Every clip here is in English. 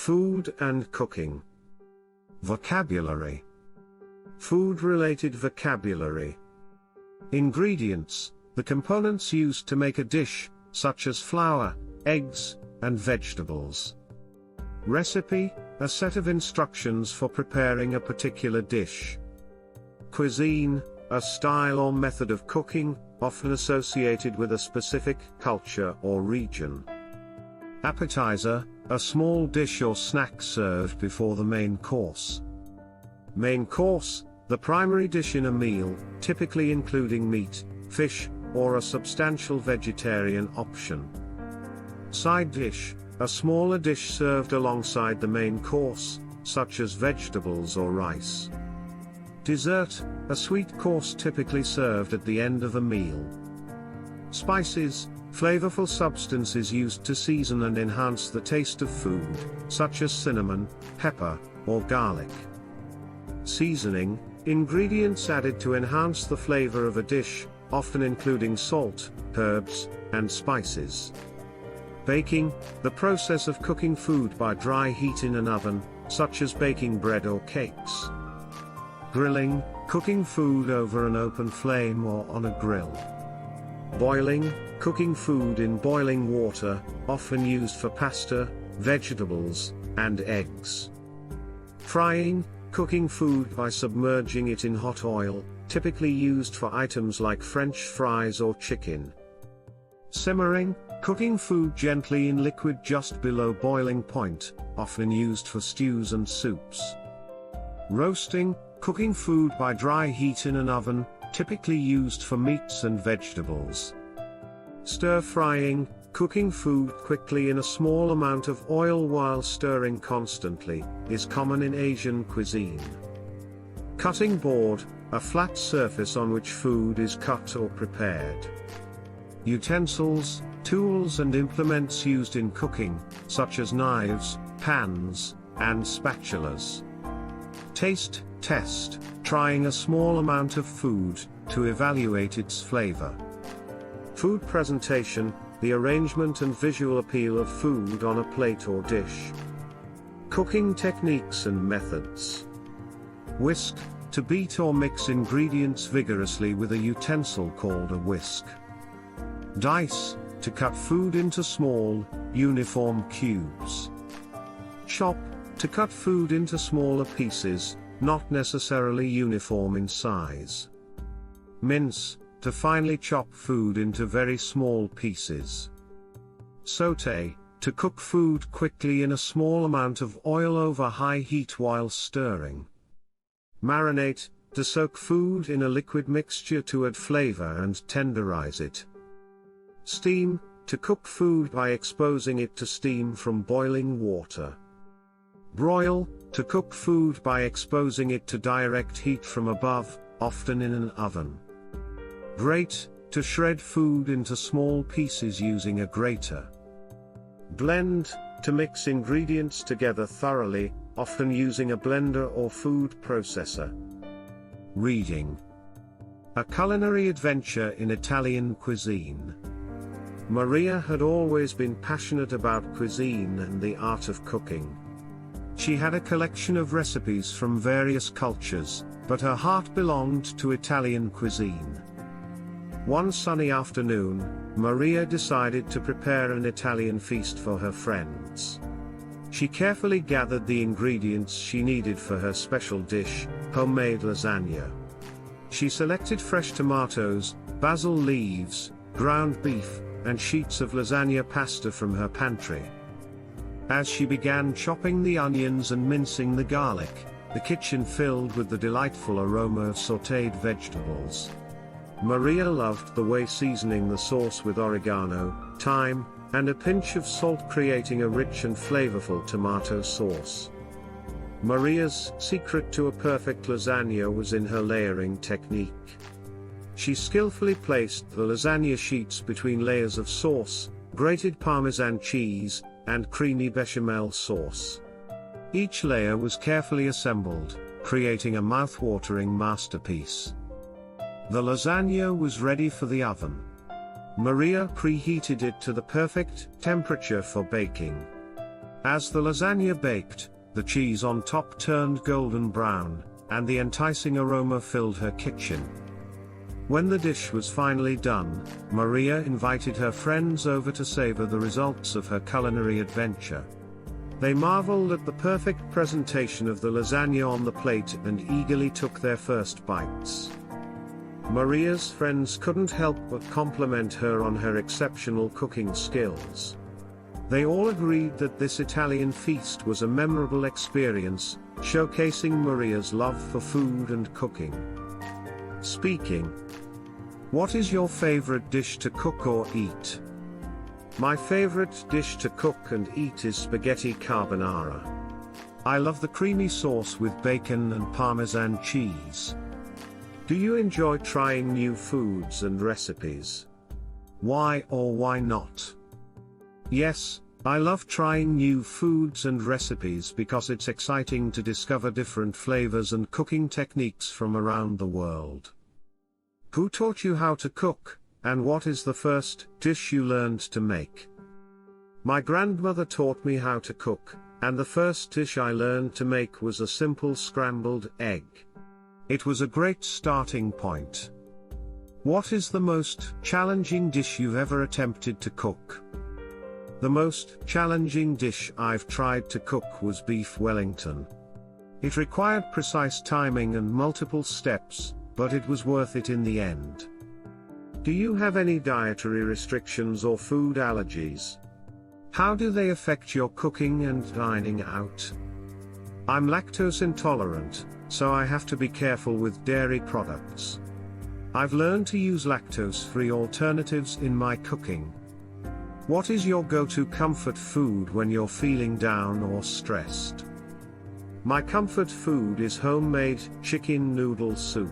Food and cooking. Vocabulary. Food-related vocabulary. Ingredients, the components used to make a dish, such as flour, eggs, and vegetables. Recipe, a set of instructions for preparing a particular dish. Cuisine, a style or method of cooking, often associated with a specific culture or region. Appetizer, a small dish or snack served before the main course. Main course, the primary dish in a meal, typically including meat, fish, or a substantial vegetarian option. Side dish, a smaller dish served alongside the main course, such as vegetables or rice. Dessert, a sweet course typically served at the end of a meal. Spices, flavorful substances used to season and enhance the taste of food, such as cinnamon, pepper, or garlic. Seasoning, ingredients added to enhance the flavor of a dish, often including salt, herbs, and spices. Baking, the process of cooking food by dry heat in an oven, such as baking bread or cakes. Grilling, cooking food over an open flame or on a grill. Boiling, cooking food in boiling water, often used for pasta, vegetables, and eggs. Frying, cooking food by submerging it in hot oil, typically used for items like French fries or chicken. Simmering, cooking food gently in liquid just below boiling point, often used for stews and soups. Roasting, cooking food by dry heat in an oven, typically used for meats and vegetables. Stir-frying, cooking food quickly in a small amount of oil while stirring constantly, is common in Asian cuisine. Cutting board, a flat surface on which food is cut or prepared. Utensils, tools and implements used in cooking, such as knives, pans, and spatulas. Taste, test, trying a small amount of food, to evaluate its flavor. Food presentation, the arrangement and visual appeal of food on a plate or dish. Cooking techniques and methods. Whisk, to beat or mix ingredients vigorously with a utensil called a whisk. Dice, to cut food into small, uniform cubes. Chop, to cut food into smaller pieces, not necessarily uniform in size. Mince, to finely chop food into very small pieces. Sauté, to cook food quickly in a small amount of oil over high heat while stirring. Marinate, to soak food in a liquid mixture to add flavor and tenderize it. Steam, to cook food by exposing it to steam from boiling water. Broil, to cook food by exposing it to direct heat from above, often in an oven. Grate, to shred food into small pieces using a grater. Blend, to mix ingredients together thoroughly, often using a blender or food processor. Reading. A culinary adventure in Italian cuisine. Maria had always been passionate about cuisine and the art of cooking. She had a collection of recipes from various cultures, but her heart belonged to Italian cuisine. One sunny afternoon, Maria decided to prepare an Italian feast for her friends. She carefully gathered the ingredients she needed for her special dish, homemade lasagna. She selected fresh tomatoes, basil leaves, ground beef, and sheets of lasagna pasta from her pantry. As she began chopping the onions and mincing the garlic, the kitchen filled with the delightful aroma of sautéed vegetables. Maria loved the way seasoning the sauce with oregano, thyme, and a pinch of salt creating a rich and flavorful tomato sauce. Maria's secret to a perfect lasagna was in her layering technique. She skillfully placed the lasagna sheets between layers of sauce, grated Parmesan cheese, and creamy bechamel sauce. Each layer was carefully assembled, creating a mouth-watering masterpiece. The lasagna was ready for the oven. Maria preheated it to the perfect temperature for baking. As the lasagna baked, the cheese on top turned golden brown, and the enticing aroma filled her kitchen. When the dish was finally done, Maria invited her friends over to savor the results of her culinary adventure. They marveled at the perfect presentation of the lasagna on the plate and eagerly took their first bites. Maria's friends couldn't help but compliment her on her exceptional cooking skills. They all agreed that this Italian feast was a memorable experience, showcasing Maria's love for food and cooking. Speaking. What is your favorite dish to cook or eat? My favorite dish to cook and eat is spaghetti carbonara. I love the creamy sauce with bacon and Parmesan cheese. Do you enjoy trying new foods and recipes? Why or why not? Yes, I love trying new foods and recipes because it's exciting to discover different flavors and cooking techniques from around the world. Who taught you how to cook, and what is the first dish you learned to make? My grandmother taught me how to cook, and the first dish I learned to make was a simple scrambled egg. It was a great starting point. What is the most challenging dish you've ever attempted to cook? The most challenging dish I've tried to cook was beef Wellington. It required precise timing and multiple steps, but it was worth it in the end. Do you have any dietary restrictions or food allergies? How do they affect your cooking and dining out? I'm lactose intolerant, so I have to be careful with dairy products. I've learned to use lactose-free alternatives in my cooking. What is your go-to comfort food when you're feeling down or stressed? My comfort food is homemade chicken noodle soup.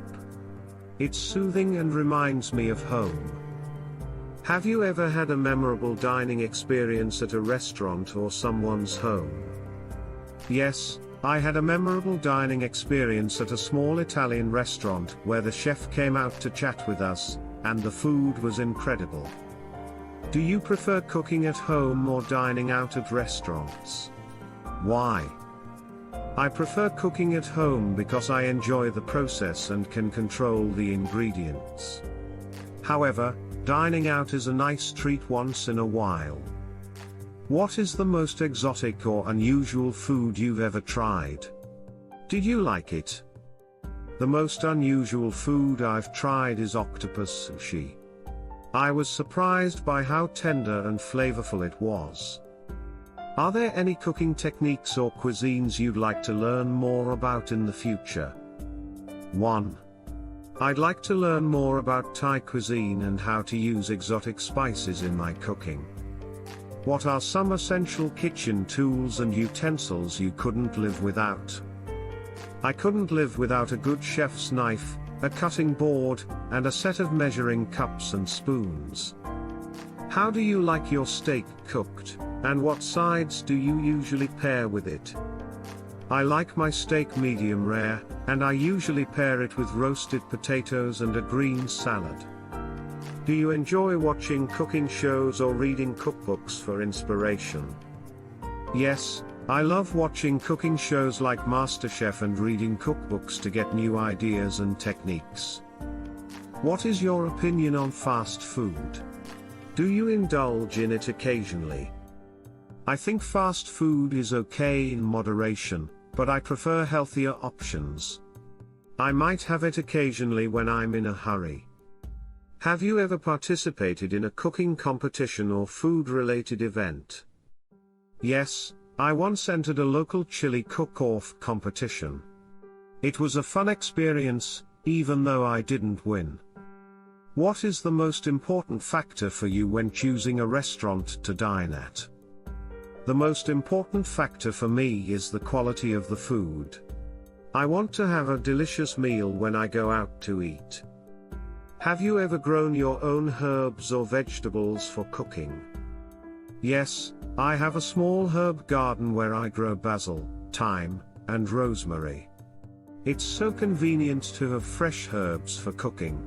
It's soothing and reminds me of home. Have you ever had a memorable dining experience at a restaurant or someone's home? Yes, I had a memorable dining experience at a small Italian restaurant where the chef came out to chat with us, and the food was incredible. Do you prefer cooking at home or dining out at restaurants? Why? I prefer cooking at home because I enjoy the process and can control the ingredients. However, dining out is a nice treat once in a while. What is the most exotic or unusual food you've ever tried? Did you like it? The most unusual food I've tried is octopus sushi. I was surprised by how tender and flavorful it was. Are there any cooking techniques or cuisines you'd like to learn more about in the future? 1. I'd like to learn more about Thai cuisine and how to use exotic spices in my cooking. What are some essential kitchen tools and utensils you couldn't live without? I couldn't live without a good chef's knife, a cutting board, and a set of measuring cups and spoons. How do you like your steak cooked, and what sides do you usually pair with it? I like my steak medium rare, and I usually pair it with roasted potatoes and a green salad. Do you enjoy watching cooking shows or reading cookbooks for inspiration? Yes, I love watching cooking shows like MasterChef and reading cookbooks to get new ideas and techniques. What is your opinion on fast food? Do you indulge in it occasionally? I think fast food is okay in moderation, but I prefer healthier options. I might have it occasionally when I'm in a hurry. Have you ever participated in a cooking competition or food-related event? Yes, I once entered a local chili cook-off competition. It was a fun experience, even though I didn't win. What is the most important factor for you when choosing a restaurant to dine at? The most important factor for me is the quality of the food. I want to have a delicious meal when I go out to eat. Have you ever grown your own herbs or vegetables for cooking? Yes, I have a small herb garden where I grow basil, thyme, and rosemary. It's so convenient to have fresh herbs for cooking.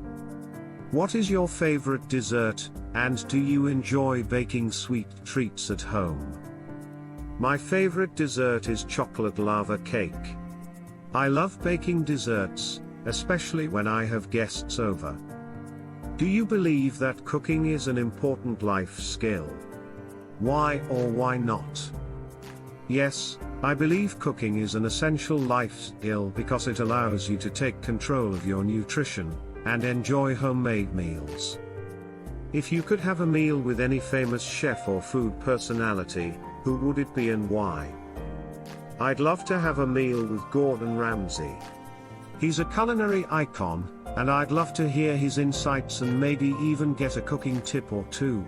What is your favorite dessert, and do you enjoy baking sweet treats at home? My favorite dessert is chocolate lava cake. I love baking desserts, especially when I have guests over. Do you believe that cooking is an important life skill? Why or why not? Yes, I believe cooking is an essential life skill because it allows you to take control of your nutrition and enjoy homemade meals. If you could have a meal with any famous chef or food personality, who would it be and why? I'd love to have a meal with Gordon Ramsay. He's a culinary icon, and I'd love to hear his insights and maybe even get a cooking tip or two.